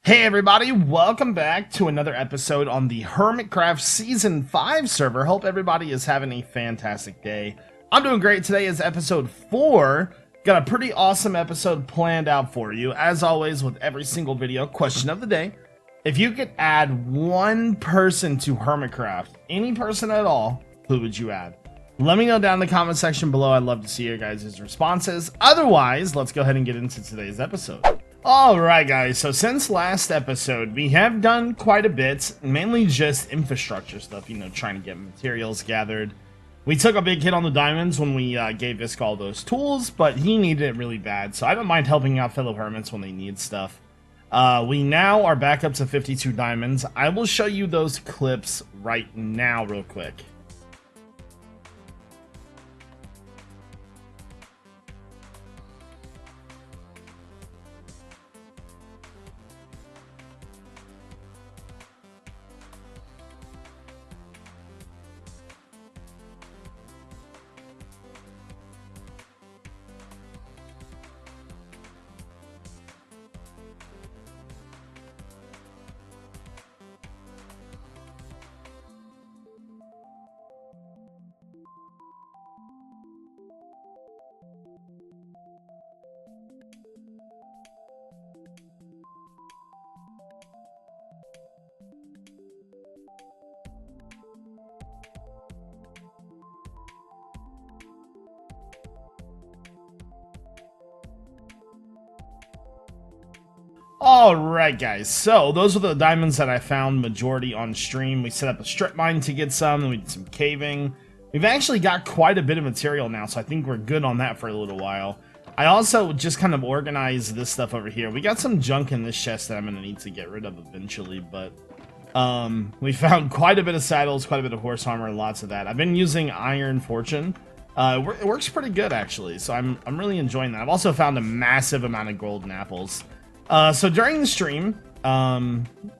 Hey everybody, welcome back to another episode on the Hermitcraft Season 5 server. Hope everybody is having a fantastic day. I'm doing great. Today is episode 4. Got a pretty awesome episode planned out for you. As always, with every single video, question of the day. If you could add one person to Hermitcraft, any person at all, who would you add? Let me know down in the comment section below. I'd love to see your guys' responses. Otherwise, let's go ahead and get into today's episode. Alright guys, so since last episode, we have done quite a bit, mainly just infrastructure stuff, you know, trying to get materials gathered. We took a big hit on the diamonds when we gave Isk all those tools, but he needed it really bad, so I don't mind helping out fellow hermits when they need stuff. We now are back up to 52 diamonds. I will show you those clips right now real quick. Alright guys, so those are the diamonds that I found majority on stream. We set up a strip mine to get some, and we did some caving. We've actually got quite a bit of material now, so I think we're good on that for a little while. I also just kind of organized this stuff over here. We got some junk in this chest that I'm going to need to get rid of eventually, but we found quite a bit of saddles, quite a bit of horse armor, lots of that. I've been using Iron Fortune. It works pretty good actually, so I'm really enjoying that. I've also found a massive amount of golden apples. So during the stream,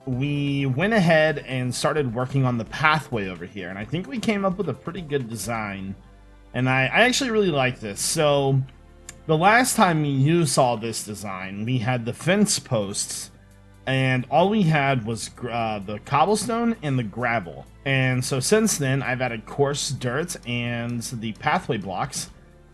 we went ahead and started working on the pathway over here, and I think we came up with a pretty good design, and I actually really like this. So the last time you saw this design, we had the fence posts, and all we had was the cobblestone and the gravel. And so since then, I've added coarse dirt and the pathway blocks,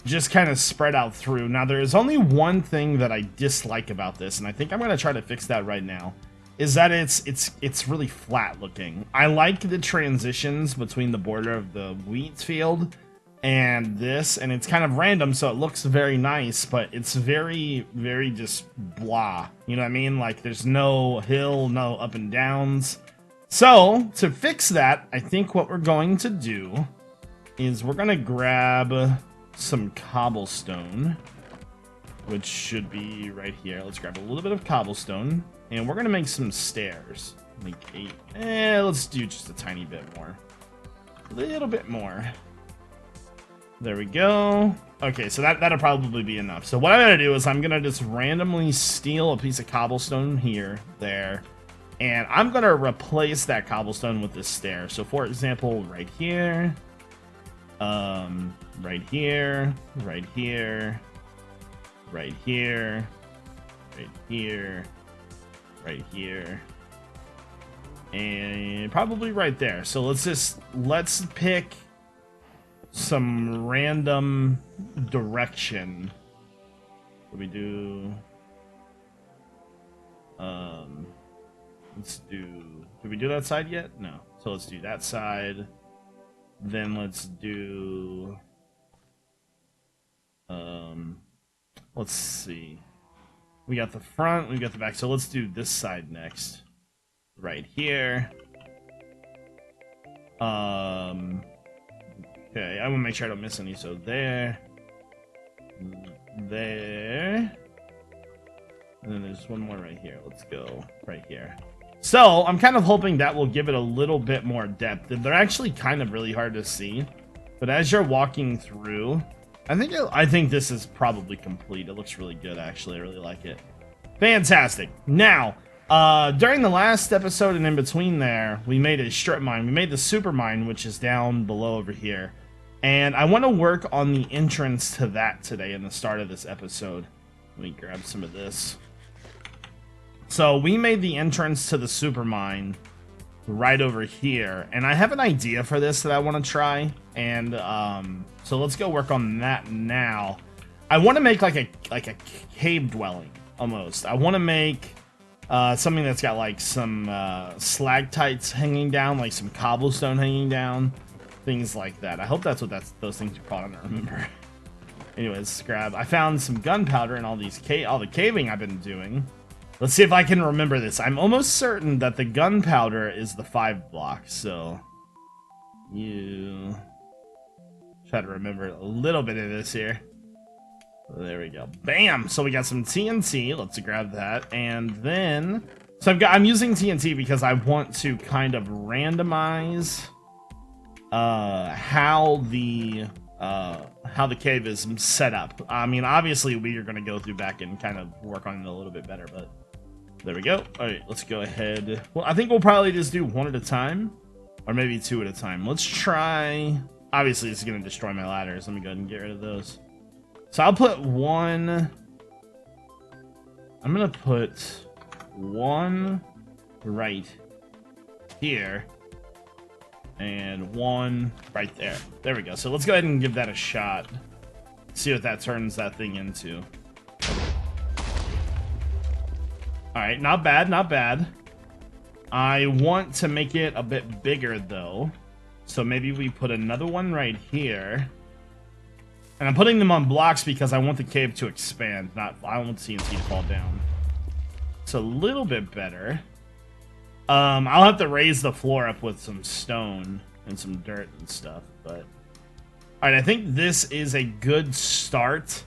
just kind of spread out through. Now there is only one thing that I dislike about this, and I think I'm going to try to fix that right now, is that it's really flat looking. I like the transitions between the border of the wheat field and this, and it's kind of random, so it looks very nice, but it's very just blah, you know what I mean? Like there's no hill, no up and downs. So to fix that, I think what we're going to do is we're going to grab some cobblestone, which should be right here. Let's grab a little bit of cobblestone, and we're gonna make some stairs. Like 8. Let's do just a tiny bit more. A little bit more. There we go. Okay, so that'll probably be enough. So what I'm gonna do is I'm gonna just randomly steal a piece of cobblestone here, there, and I'm gonna replace that cobblestone with this stair. So for example, right here, right here, right here, right here, right here, right here, and probably right there. So let's pick some random direction. What do we do? Did we do that side yet? No. So let's do that side. Then let's do, let's see. We got the front, we got the back, so let's do this side next. Right here. Okay, I want to make sure I don't miss any, so there. There. And then there's one more right here. Let's go right here. So, I'm kind of hoping that will give it a little bit more depth. They're actually kind of really hard to see. But as you're walking through, I think this is probably complete. It looks really good, actually. I really like it. Fantastic. Now, during the last episode and in between there, we made a strip mine. We made the super mine, which is down below over here. And I want to work on the entrance to that today in the start of this episode. Let me grab some of this. So we made the entrance to the super mine right over here, and I have an idea for this that I want to try, and so let's go work on that now. I want to make like a cave dwelling almost. I want to make something that's got like some stalactites hanging down, like some cobblestone hanging down, things like that. I hope that's what those things are called. I don't remember. Anyways, I found some gunpowder and all the caving I've been doing. Let's see if I can remember this. I'm almost certain that the gunpowder is the 5 block, so you try to remember a little bit of this here. There we go. Bam! So we got some TNT. Let's grab that. And then so I'm using TNT because I want to kind of randomize how the cave is set up. I mean, obviously we are going to go through back and kind of work on it a little bit better, but there we go. All right, let's go ahead. Well, I think we'll probably just do 1 at a time, or maybe 2 at a time. Let's try. Obviously, this is going to destroy my ladders. Let me go ahead and get rid of those. So I'll put 1. I'm going to put 1 right here and 1 right there. There we go. So let's go ahead and give that a shot. See what that turns that thing into. Alright, not bad, not bad. I want to make it a bit bigger, though. So maybe we put another one right here. And I'm putting them on blocks because I want the cave to expand. I don't want the TNT to fall down. It's a little bit better. I'll have to raise the floor up with some stone and some dirt and stuff, but... Alright, I think this is a good start.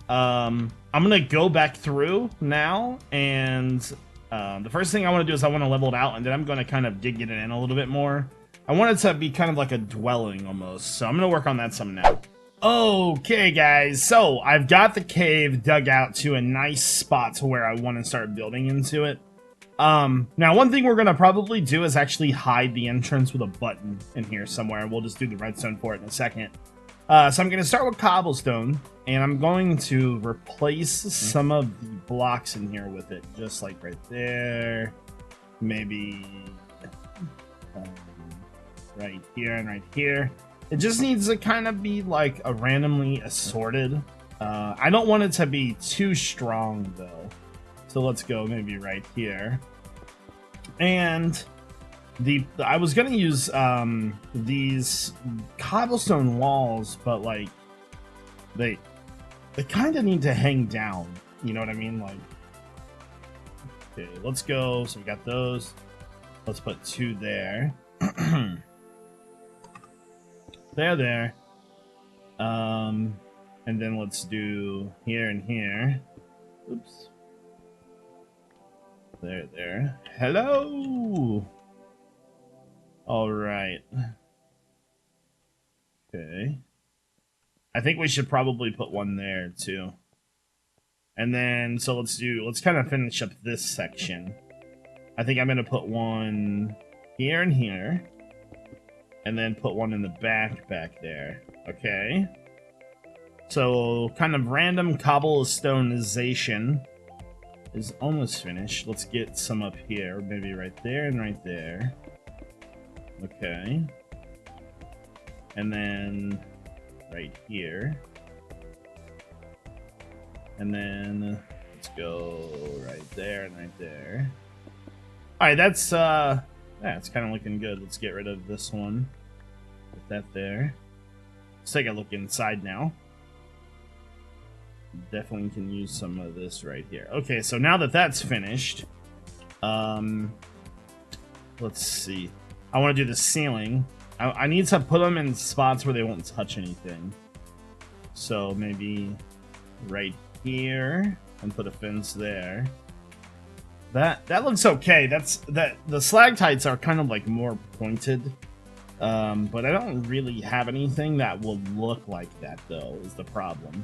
I'm gonna go back through now, and the first thing I want to do is I want to level it out, and then I'm going to kind of dig it in a little bit more. I want it to be kind of like a dwelling almost, so I'm going to work on that some now. Okay, guys, so I've got the cave dug out to a nice spot to where I want to start building into it. Now one thing we're going to probably do is actually hide the entrance with a button in here somewhere. We'll just do the redstone for it in a second. So I'm going to start with cobblestone, and I'm going to replace some of the blocks in here with it, just like right there, maybe right here and right here. It just needs to kind of be like a randomly assorted. I don't want it to be too strong though, so let's go maybe right here. And I was gonna use these cobblestone walls, but like they kind of need to hang down. You know what I mean? Like, okay, let's go. So we got those. Let's put 2 there. there. And then let's do here and here. Oops. There. Hello. All right. Okay. I think we should probably put 1 there too. And then, so let's kind of finish up this section. I think I'm going to put 1 here and here. And then put 1 in the back there. Okay. So, kind of random cobblestonization is almost finished. Let's get some up here. Maybe right there and right there. Okay. And then right here. And then let's go right there and right there. Alright, that's yeah, it's kind of looking good. Let's get rid of this one. Put that there. Let's take a look inside now. Definitely can use some of this right here. Okay, so now that that's finished, let's see. I want to do the ceiling. I need to put them in spots where they won't touch anything. So maybe right here and put a fence there. That looks okay. The stalactites are kind of like more pointed. But I don't really have anything that will look like that though, is the problem.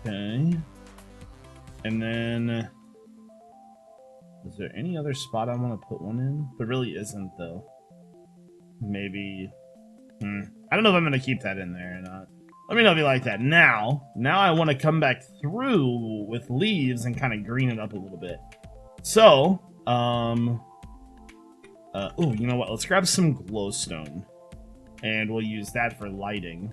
Okay. And then is there any other spot I want to put 1 in? There really isn't though. Maybe I don't know if I'm gonna keep that in there or not. Let me know if you like that. Now I want to come back through with leaves and kind of green it up a little bit. So, oh, you know what? Let's grab some glowstone, and we'll use that for lighting.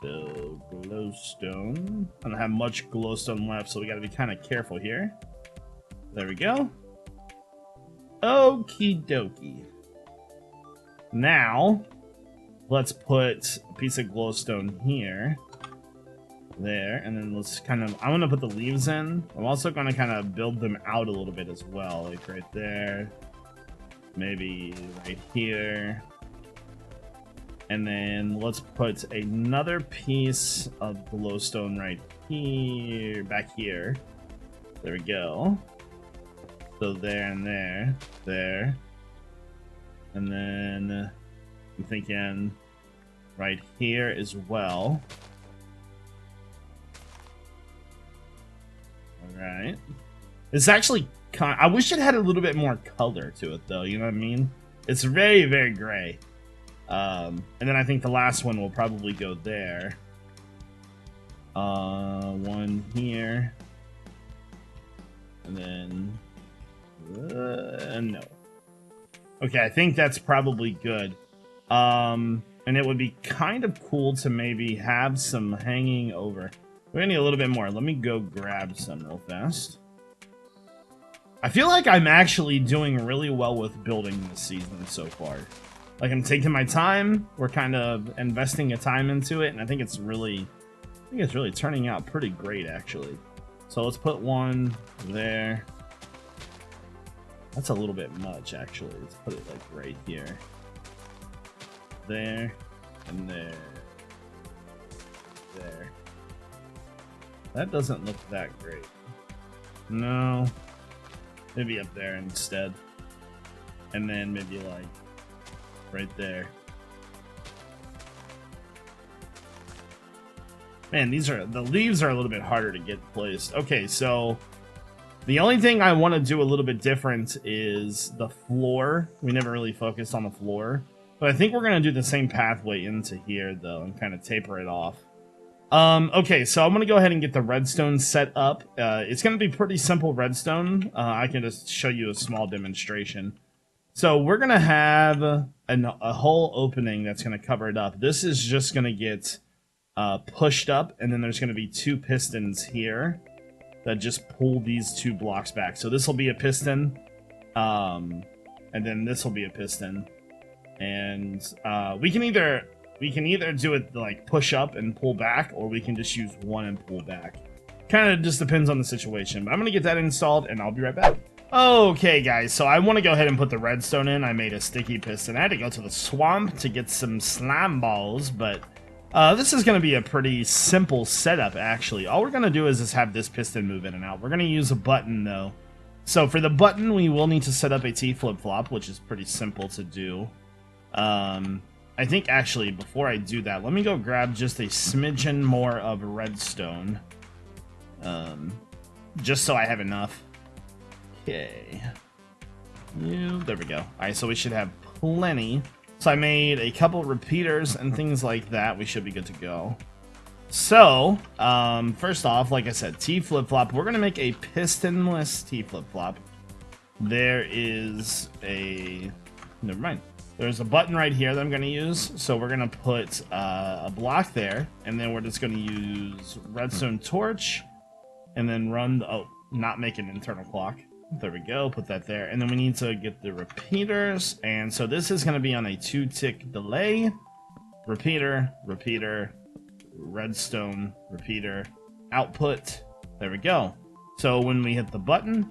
So, glowstone. I don't have much glowstone left, so we gotta be kind of careful here. There we go. Okie dokie. Now, let's put a piece of glowstone here. There, and then let's kind of, I'm gonna put the leaves in. I'm also gonna kind of build them out a little bit as well, like right there, maybe right here, and then let's put another piece of glowstone right here, back here. There we go. So there and there, and then I'm thinking right here as well. Alright. It's actually kind of, I wish it had a little bit more color to it, though. You know what I mean? It's very, very gray. And then I think the last one will probably go there. One here. And then... no. Okay, I think that's probably good. And it would be kind of cool to maybe have some hanging over... We're gonna need a little bit more. Let me go grab some real fast. I feel like I'm actually doing really well with building this season so far. Like, I'm taking my time. We're kind of investing a time into it, and I think it's really turning out pretty great, actually. So let's put one there. That's a little bit much, actually. Let's put it like right here. There and there. There. That doesn't look that great. No. Maybe up there instead. And then maybe like right there. Man, the leaves are a little bit harder to get placed. Okay, so the only thing I want to do a little bit different is the floor. We never really focused on the floor. But I think we're going to do the same pathway into here, though, and kind of taper it off. Okay, so I'm gonna go ahead and get the redstone set up. It's gonna be pretty simple redstone. I can just show you a small demonstration. So we're gonna have a whole opening that's gonna cover it up. This is just gonna get pushed up, and then there's gonna be two pistons here that just pull these two blocks back. So this will be a piston, and then this will be a piston, and we can either do it like push up and pull back, or we can just use one and pull back. Kind of just depends on the situation. But I'm gonna get that installed and I'll be right back. Okay guys, so I want to go ahead and put the redstone in. I made a sticky piston. I had to go to the swamp to get some slime balls, but this is gonna be a pretty simple setup actually. All we're gonna do is just have this piston move in and out. We're gonna use a button though. So for the button, we will need to set up a T flip-flop, which is pretty simple to do. I think, actually, before I do that, let me go grab just a smidgen more of redstone. Just so I have enough. Okay. There we go. Alright, so we should have plenty. So I made a couple repeaters and things like that. We should be good to go. So, first off, like I said, T flip-flop. We're going to make a pistonless T flip-flop. There is a... Never mind. There's a button right here that I'm going to use. So we're going to put a block there. And then we're just going to use redstone torch. And then run the... Oh, not make an internal clock. There we go. Put that there. And then we need to get the repeaters. And so this is going to be on a 2-tick delay. Repeater, repeater, redstone, repeater, output. There we go. So when we hit the button,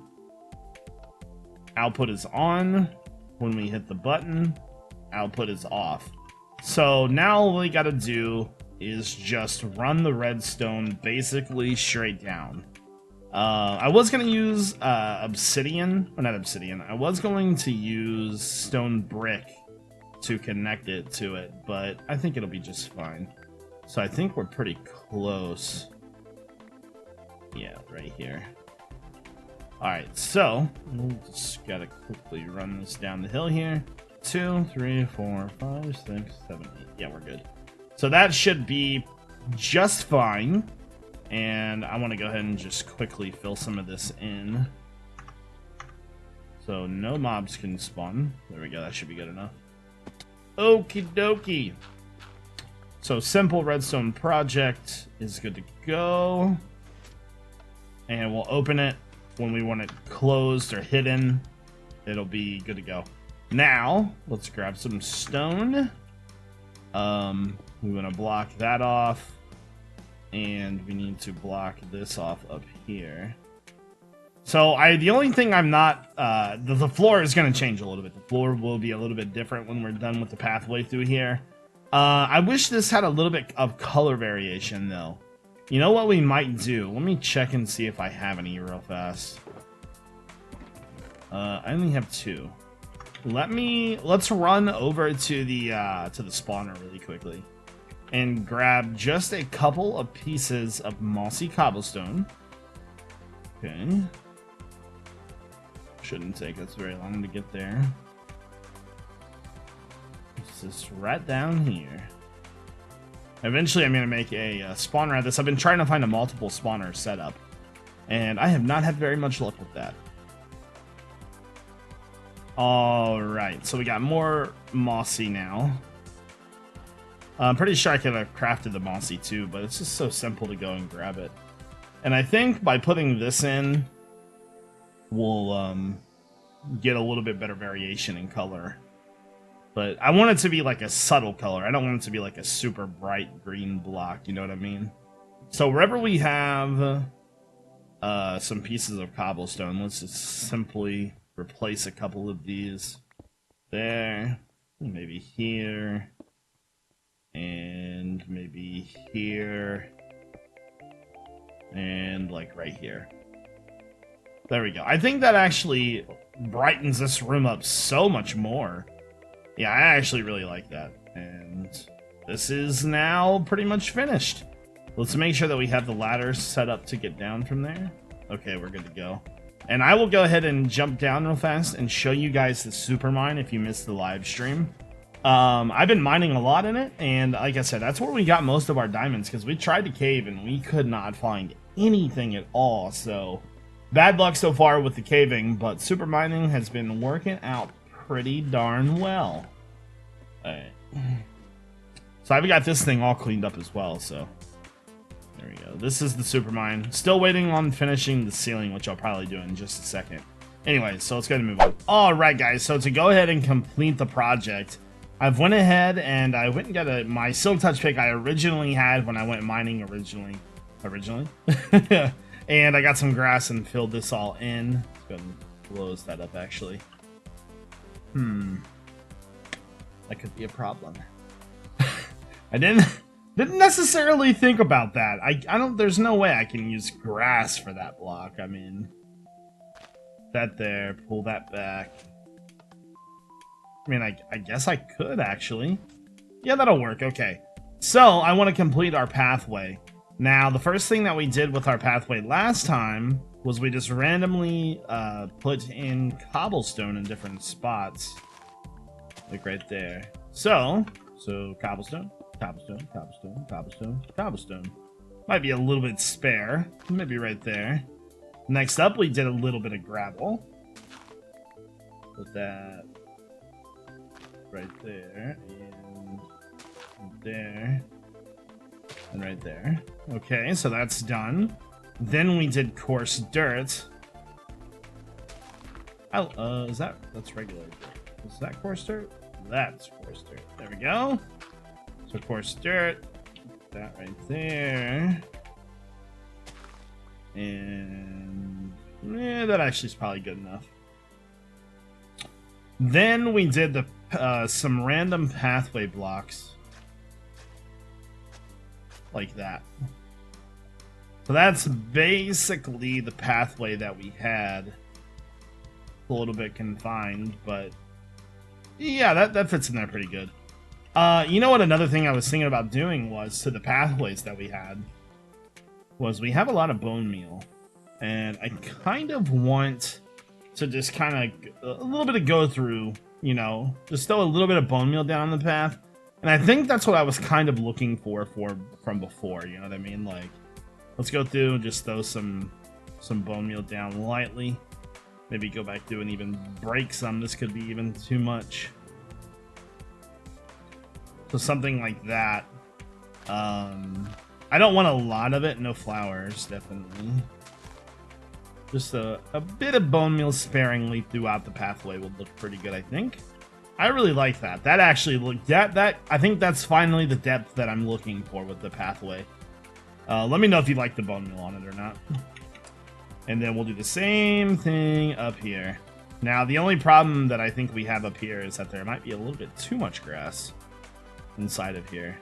output is on. When we hit the button, output is off. So now all we got to do is just run the redstone basically straight down. I was going to use obsidian, or not obsidian, I was going to use stone brick to connect it to it, but I think it'll be just fine. So I think we're pretty close. Yeah, right here. Alright, so we'll just gotta quickly run this down the hill here. 2, 3, 4, 5, 6, 7, 8. Yeah, we're good. So that should be just fine. And I want to go ahead and just quickly fill some of this in. So no mobs can spawn. There we go, that should be good enough. Okie dokie. So simple redstone project is good to go. And we'll open it when we want it closed or hidden. It'll be good to go. Now, let's grab some stone. We want to block that off. And we need to block this off up here. So the only thing I'm not, the floor is going to change a little bit. The floor will be a little bit different when we're done with the pathway through here. I wish this had a little bit of color variation though. You know what we might do? Let me check and see if I have any real fast. I only have 2. Let's run over to the spawner really quickly and grab just a couple of pieces of mossy cobblestone. Okay. Shouldn't take us very long to get there. It's just right down here. Eventually I'm going to make a spawner out of this. I've been trying to find a multiple spawner setup, and I have not had very much luck with that. Alright, so we got more mossy now. I'm pretty sure I could have crafted the mossy too, but it's just so simple to go and grab it. And I think by putting this in, we'll get a little bit better variation in color. But I want it to be like a subtle color. I don't want it to be like a super bright green block, you know what I mean? So wherever we have some pieces of cobblestone, let's just simply replace a couple of these there, maybe here, and maybe here, and like right here. There we go. I think that actually brightens this room up so much more. Yeah, I actually really like that. And this is now pretty much finished. Let's make sure that we have the ladder set up to get down from there. Okay, we're good to go. And I will go ahead and jump down real fast and show you guys the super mine if you missed the live stream. I've been mining a lot in it, and like I said, that's where we got most of our diamonds, because we tried to cave and we could not find anything at all. So bad luck so far with the caving, but super mining has been working out pretty darn well. Alright. So I've got this thing all cleaned up as well, so there we go. This is the super mine. Still waiting on finishing the ceiling, which I'll probably do in just a second. Anyway, so let's go ahead and move on. Alright guys, so to go ahead and complete the project, I've went ahead and I went and got my silk touch pick I originally had when I went mining originally. And I got some grass and filled this all in. Let's go ahead and close that up actually. That could be a problem. I didn't necessarily think about that. I don't, there's no way I can use grass for that block. I mean, that there, pull that back. I mean, I guess I could actually. Yeah, that'll work. Okay. So I want to complete our pathway. Now, the first thing that we did with our pathway last time was we just randomly put in cobblestone in different spots. Like right there. So cobblestone, cobblestone, cobblestone, cobblestone, cobblestone. Might be a little bit spare. Maybe right there. Next up, we did a little bit of gravel. Put that right there, and there, and right there. Okay, so that's done. Then we did coarse dirt. That's regular dirt. Is that coarse dirt? That's coarse dirt. There we go. So coarse dirt. Put that right there. And yeah, that actually is probably good enough. Then we did the some random pathway blocks. Like that. So that's basically the pathway that we had. A little bit confined, but yeah, that fits in there pretty good. You know what, another thing I was thinking about doing was to the pathways that we had was we have a lot of bone meal, and I kind of want to just kind of a little bit of go through, you know, just throw a little bit of bone meal down the path. And I think that's what I was kind of looking for from before, you know what I mean? Like, let's go through and just throw some bone meal down lightly. Maybe go back to and even break some. This could be even too much. So something like that. I don't want a lot of it. No flowers, definitely. Just a bit of bone meal sparingly throughout the pathway would look pretty good, I think. I really like that. That actually looked that I think that's finally the depth that I'm looking for with the pathway. Let me know if you like the bone meal on it or not. And then we'll do the same thing up here. Now, the only problem that I think we have up here is that there might be a little bit too much grass inside of here.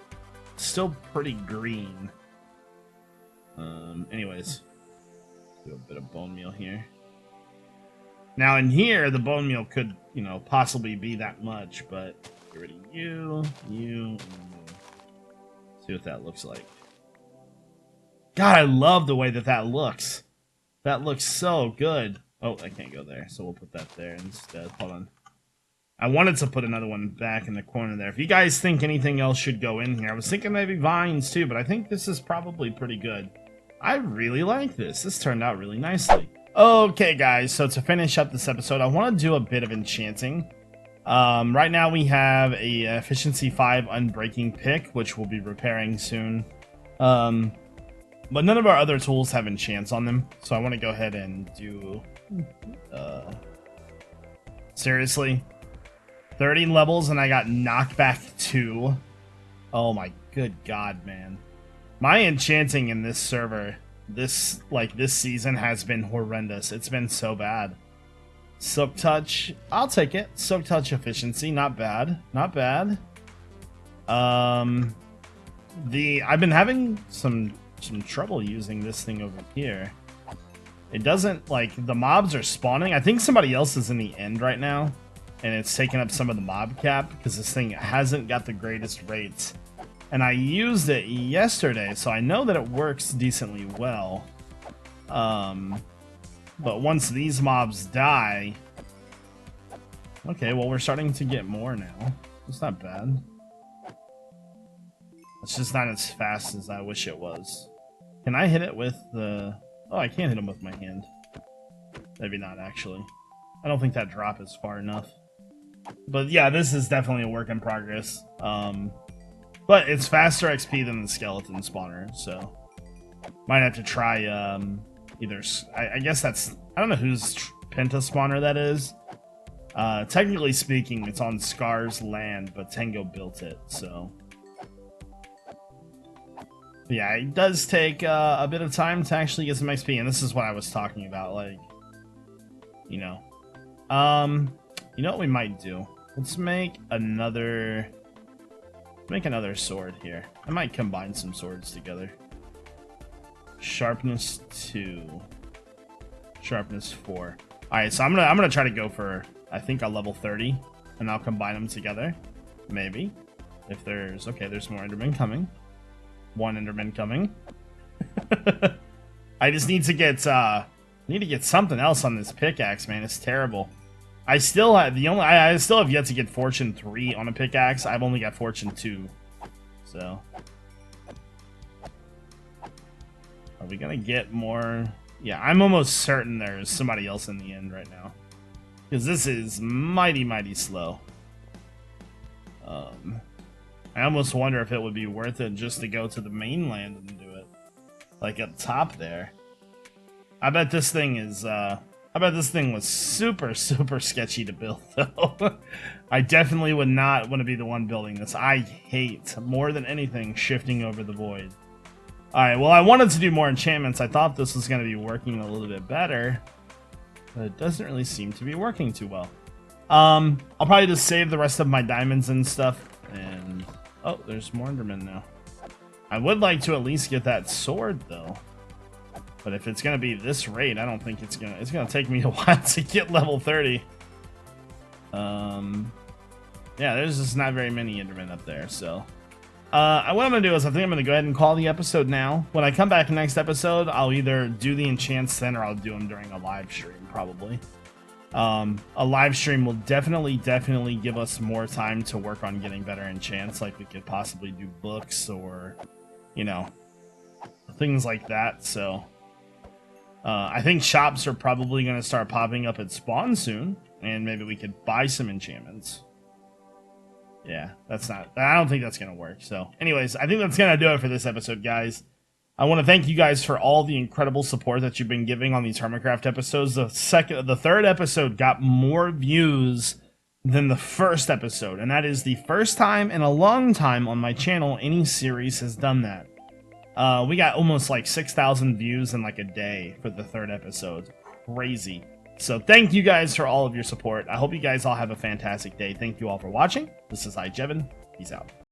It's still pretty green. Anyways, do a bit of bone meal here. Now, in here, the bone meal could, you know, possibly be that much, but get rid of you, and see what that looks like. God, I love the way that that looks. That looks so good. Oh, I can't go there, so we'll put that there instead. Hold on. I wanted to put another one back in the corner there. If you guys think anything else should go in here, I was thinking maybe vines too, but I think this is probably pretty good. I really like this. This turned out really nicely. Okay, guys, so to finish up this episode, I want to do a bit of enchanting. Right now we have a efficiency 5 unbreaking pick, which we'll be repairing soon. But none of our other tools have enchants on them, so I want to go ahead and do... seriously? 30 levels and I got knockback 2? Oh my good god, man. My enchanting in this server, this season has been horrendous. It's been so bad. Silk Touch, I'll take it. Silk Touch efficiency, not bad. Not bad. I've been having some trouble using this thing over here. It doesn't, like, the mobs are spawning. I think somebody else is in the end right now, and it's taking up some of the mob cap because this thing hasn't got the greatest rates. And I used it yesterday, so I know that it works decently well. But once these mobs die... Okay, well, we're starting to get more now. It's not bad. It's just not as fast as I wish it was. Can I hit it with the... Oh, I can't hit him with my hand. Maybe not, actually. I don't think that drop is far enough. But yeah, this is definitely a work in progress. But it's faster XP than the skeleton spawner, so... Might have to try, either... I guess that's... I don't know whose Penta spawner that is. Technically speaking, it's on Scar's land, but Tango built it, so... Yeah, it does take a bit of time to actually get some XP, and this is what I was talking about, like, you know. You know what we might do? Let's make another sword here. I might combine some swords together. Sharpness 2. Sharpness 4. Alright, so I'm gonna try to go for, I think, a level 30, and I'll combine them together. Maybe. If there's... Okay, there's more Endermen coming. One Enderman coming. I just need to get something else on this pickaxe, man. It's terrible. I still have I still have yet to get Fortune 3 on a pickaxe. I've only got Fortune 2. So are we gonna get more? Yeah, I'm almost certain there's somebody else in the end right now. Because this is mighty slow. I almost wonder if it would be worth it just to go to the mainland and do it. Like up top there. I bet this thing is, I bet this thing was super sketchy to build, though. I definitely would not want to be the one building this. I hate, more than anything, shifting over the void. Alright, well, I wanted to do more enchantments. I thought this was going to be working a little bit better. But it doesn't really seem to be working too well. I'll probably just save the rest of my diamonds and stuff, and... Oh, there's more Endermen now. I would like to at least get that sword, though. But if it's gonna be this rate, I don't think it's gonna take me a while to get level 30. Yeah, there's just not very many Endermen up there, so... what I'm gonna do is I think I'm gonna go ahead and call the episode now. When I come back next episode, I'll either do the enchants then or I'll do them during a live stream, probably. A live stream will definitely give us more time to work on getting better enchants. Like we could possibly do books or, you know, things like that. So, I think shops are probably going to start popping up at spawn soon, and maybe we could buy some enchantments. Yeah, I don't think that's going to work. So anyways, I think that's going to do it for this episode, guys. I want to thank you guys for all the incredible support that you've been giving on these Hermitcraft episodes. The third episode got more views than the first episode, and that is the first time in a long time on my channel any series has done that. We got almost like 6,000 views in like a day for the third episode. Crazy. So thank you guys for all of your support. I hope you guys all have a fantastic day. Thank you all for watching. This is iJevin. Peace out.